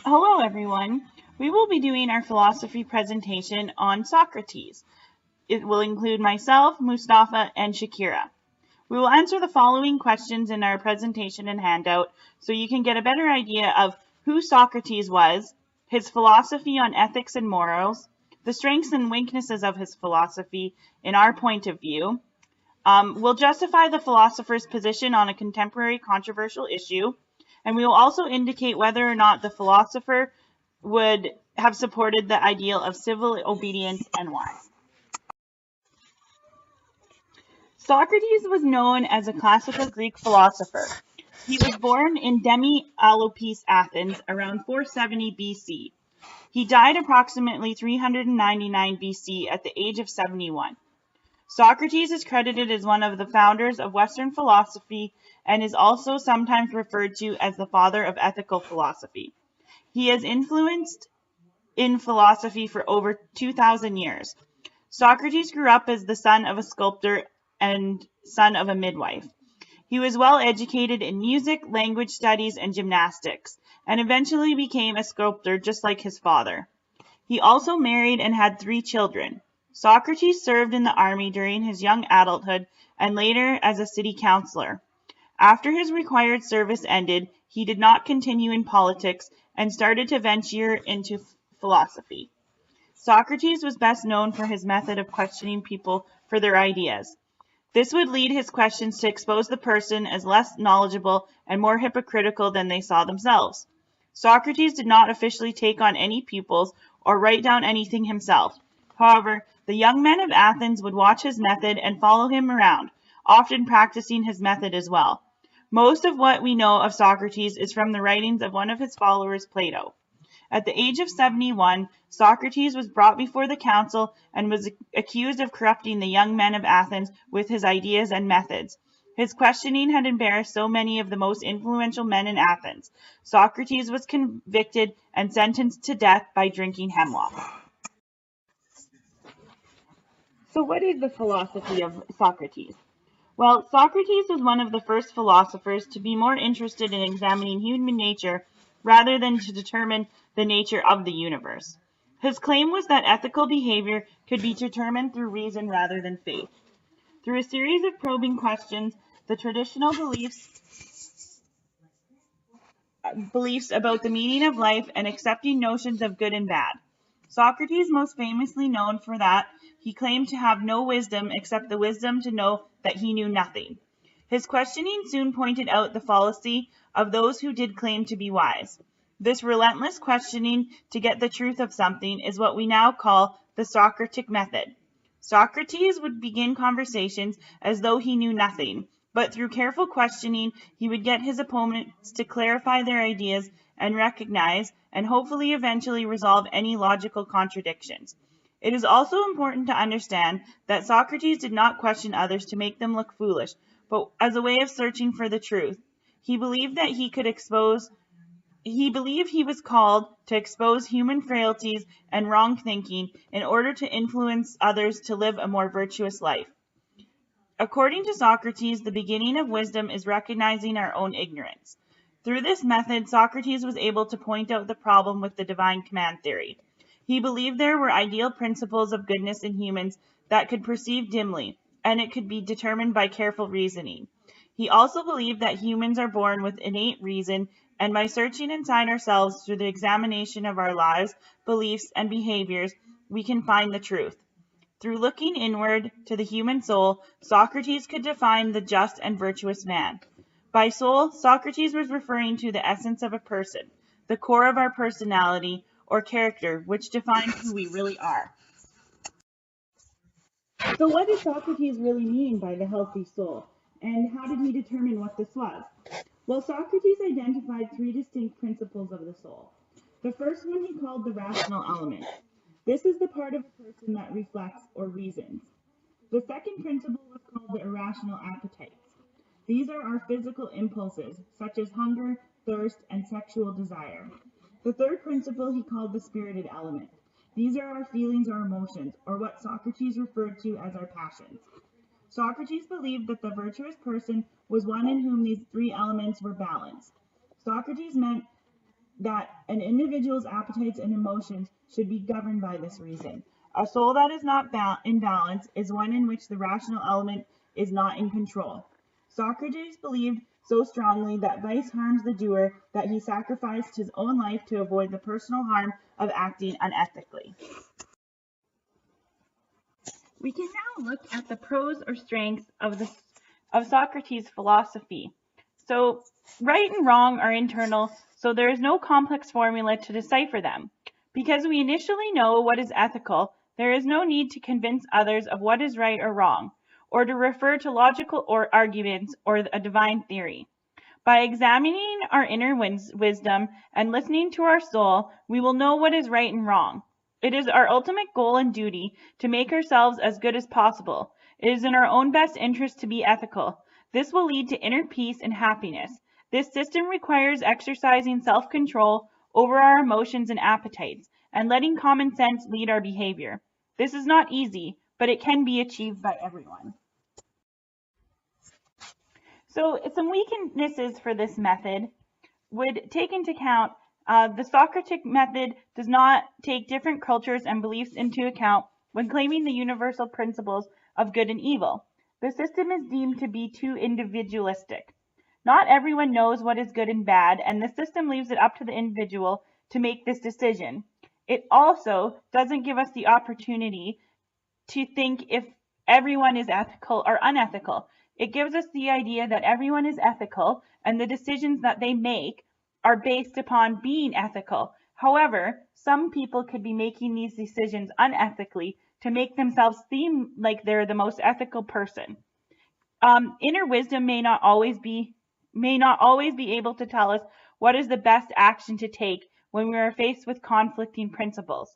Hello everyone. We will be doing our philosophy presentation on Socrates. It will include myself, Mustafa, and Shakira. We will answer the following questions in our presentation and handout so you can get a better idea of who Socrates was, his philosophy on ethics and morals, the strengths and weaknesses of his philosophy in our point of view. We'll justify the philosopher's position on a contemporary controversial issue, and we will also indicate whether or not the philosopher would have supported the ideal of civil obedience and why. Socrates was known as a classical Greek philosopher. He was born in Demi-Alopes, Athens, around 470 BC. He died approximately 399 BC at the age of 71. Socrates is credited as one of the founders of Western philosophy and is also sometimes referred to as the father of ethical philosophy. He has influenced in philosophy for over 2,000 years. Socrates grew up as the son of a sculptor and son of a midwife. He was well educated in music, language studies, and gymnastics, and eventually became a sculptor just like his father. He also married and had 3 children. Socrates served in the army during his young adulthood and later as a city councillor. After his required service ended, he did not continue in politics and started to venture into philosophy. Socrates was best known for his method of questioning people for their ideas. This would lead his questions to expose the person as less knowledgeable and more hypocritical than they saw themselves. Socrates did not officially take on any pupils or write down anything himself. However, the young men of Athens would watch his method and follow him around, often practicing his method as well. Most of what we know of Socrates is from the writings of one of his followers, Plato. At the age of 71, Socrates was brought before the council and was accused of corrupting the young men of Athens with his ideas and methods. His questioning had embarrassed so many of the most influential men in Athens. Socrates was convicted and sentenced to death by drinking hemlock. So what is the philosophy of Socrates? Well, Socrates was one of the first philosophers to be more interested in examining human nature rather than to determine the nature of the universe. His claim was that ethical behavior could be determined through reason rather than faith. Through a series of probing questions, the traditional beliefs about the meaning of life and accepting notions of good and bad. Socrates, most famously known for that, he claimed to have no wisdom except the wisdom to know that he knew nothing. His questioning soon pointed out the fallacy of those who did claim to be wise. This relentless questioning to get the truth of something is what we now call the Socratic method. Socrates would begin conversations as though he knew nothing, but through careful questioning, he would get his opponents to clarify their ideas and recognize, and hopefully eventually resolve any logical contradictions. It is also important to understand that Socrates did not question others to make them look foolish, but as a way of searching for the truth. He believed that he was called to expose human frailties and wrong thinking in order to influence others to live a more virtuous life. According to Socrates, the beginning of wisdom is recognizing our own ignorance. Through this method, Socrates was able to point out the problem with the divine command theory. He believed there were ideal principles of goodness in humans that could perceive dimly, and it could be determined by careful reasoning. He also believed that humans are born with innate reason, and by searching inside ourselves through the examination of our lives, beliefs, and behaviors, we can find the truth. Through looking inward to the human soul, Socrates could define the just and virtuous man. By soul, Socrates was referring to the essence of a person, the core of our personality or character, which defines who we really are. So what did Socrates really mean by the healthy soul? And how did he determine what this was? Well, Socrates identified 3 distinct principles of the soul. The first one he called the rational element. This is the part of a person that reflects or reasons. The second principle was called the irrational appetites. These are our physical impulses, such as hunger, thirst, and sexual desire. The third principle he called the spirited element. These are our feelings or emotions, or what Socrates referred to as our passions. Socrates believed that the virtuous person was one in whom these 3 elements were balanced. Socrates meant that an individual's appetites and emotions should be governed by this reason. A soul that is not in balance is one in which the rational element is not in control. Socrates believed so strongly that vice harms the doer that he sacrificed his own life to avoid the personal harm of acting unethically. We can now look at the pros or strengths of Socrates' philosophy. So, right and wrong are internal, so there is no complex formula to decipher them. Because we initially know what is ethical, there is no need to convince others of what is right or wrong, or to refer to logical arguments or a divine theory. By examining our inner wisdom and listening to our soul, we will know what is right and wrong. It is our ultimate goal and duty to make ourselves as good as possible. It is in our own best interest to be ethical. This will lead to inner peace and happiness. This system requires exercising self-control over our emotions and appetites, and letting common sense lead our behavior. This is not easy, but it can be achieved by everyone. So some weaknesses for this method would take into account the Socratic method does not take different cultures and beliefs into account when claiming the universal principles of good and evil. The system is deemed to be too individualistic. Not everyone knows what is good and bad, and the system leaves it up to the individual to make this decision. It also doesn't give us the opportunity to think if everyone is ethical or unethical. It gives us the idea that everyone is ethical and the decisions that they make are based upon being ethical. However, some people could be making these decisions unethically to make themselves seem like they're the most ethical person. Inner wisdom may not always be able to tell us what is the best action to take when we are faced with conflicting principles.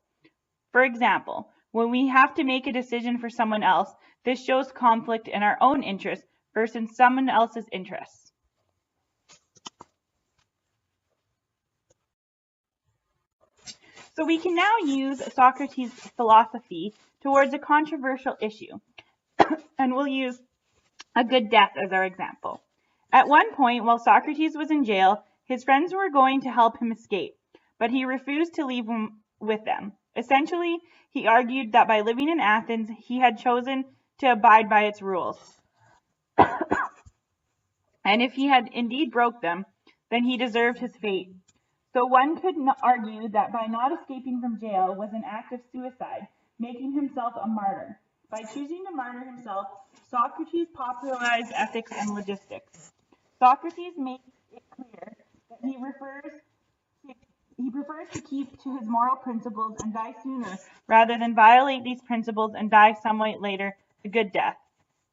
For example, when we have to make a decision for someone else, this shows conflict in our own interests versus someone else's interests. So we can now use Socrates' philosophy towards a controversial issue, and we'll use a good death as our example. At one point, while Socrates was in jail, his friends were going to help him escape, but he refused to leave him with them. Essentially, he argued that by living in Athens, he had chosen to abide by its rules. And if he had indeed broke them, then he deserved his fate. So one could argue that by not escaping from jail was an act of suicide, making himself a martyr. By choosing to martyr himself, Socrates popularized ethics and logistics. Socrates makes it clear that he prefers to keep to his moral principles and die sooner rather than violate these principles and die somewhat later a good death.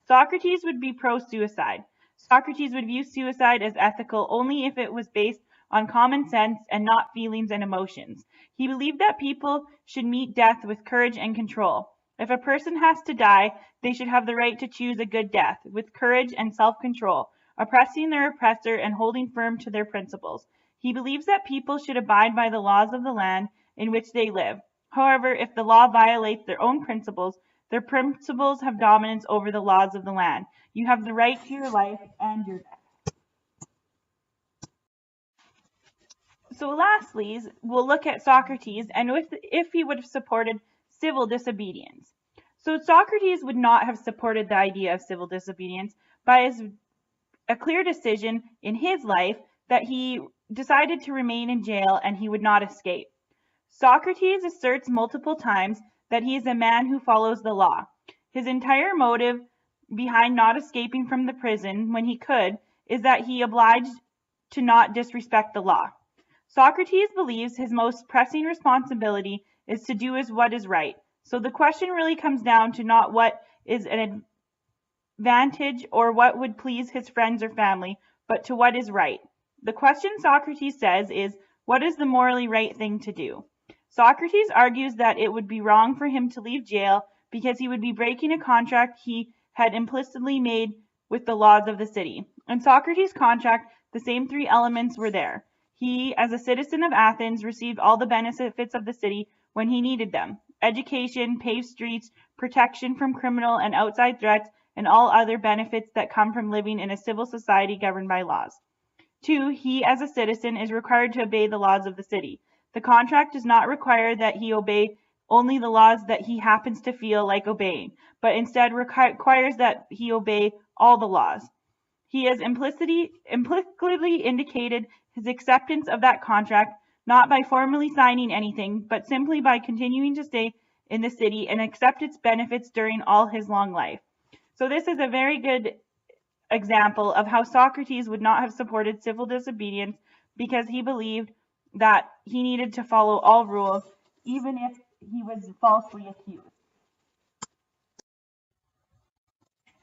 Socrates would be pro-suicide. Socrates would view suicide as ethical only if it was based on common sense and not feelings and emotions. He believed that people should meet death with courage and control. If a person has to die, they should have the right to choose a good death, with courage and self-control, oppressing their oppressor and holding firm to their principles. He believes that people should abide by the laws of the land in which they live. However, if the law violates their own principles, their principles have dominance over the laws of the land. You have the right to your life and your death. So lastly, we'll look at Socrates and if he would have supported civil disobedience. So Socrates would not have supported the idea of civil disobedience by a clear decision in his life that he decided to remain in jail and he would not escape. Socrates asserts multiple times that he is a man who follows the law. His entire motive behind not escaping from the prison when he could is that he obliged to not disrespect the law. Socrates believes his most pressing responsibility is to do what is right. So the question really comes down to not what is an advantage or what would please his friends or family, but to what is right. The question Socrates says is, what is the morally right thing to do? Socrates argues that it would be wrong for him to leave jail because he would be breaking a contract he had implicitly made with the laws of the city. In Socrates' contract, the same three elements were there. He, as a citizen of Athens, received all the benefits of the city when he needed them: education, paved streets, protection from criminal and outside threats, and all other benefits that come from living in a civil society governed by laws. 2. He, as a citizen, is required to obey the laws of the city. The contract does not require that he obey only the laws that he happens to feel like obeying, but instead requires that he obey all the laws. He has implicitly indicated his acceptance of that contract, not by formally signing anything, but simply by continuing to stay in the city and accept its benefits during all his long life. So this is a very good example of how Socrates would not have supported civil disobedience because he believed that he needed to follow all rules, even if he was falsely accused.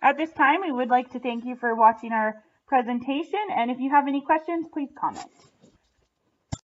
At this time, we would like to thank you for watching our presentation, and if you have any questions, please comment.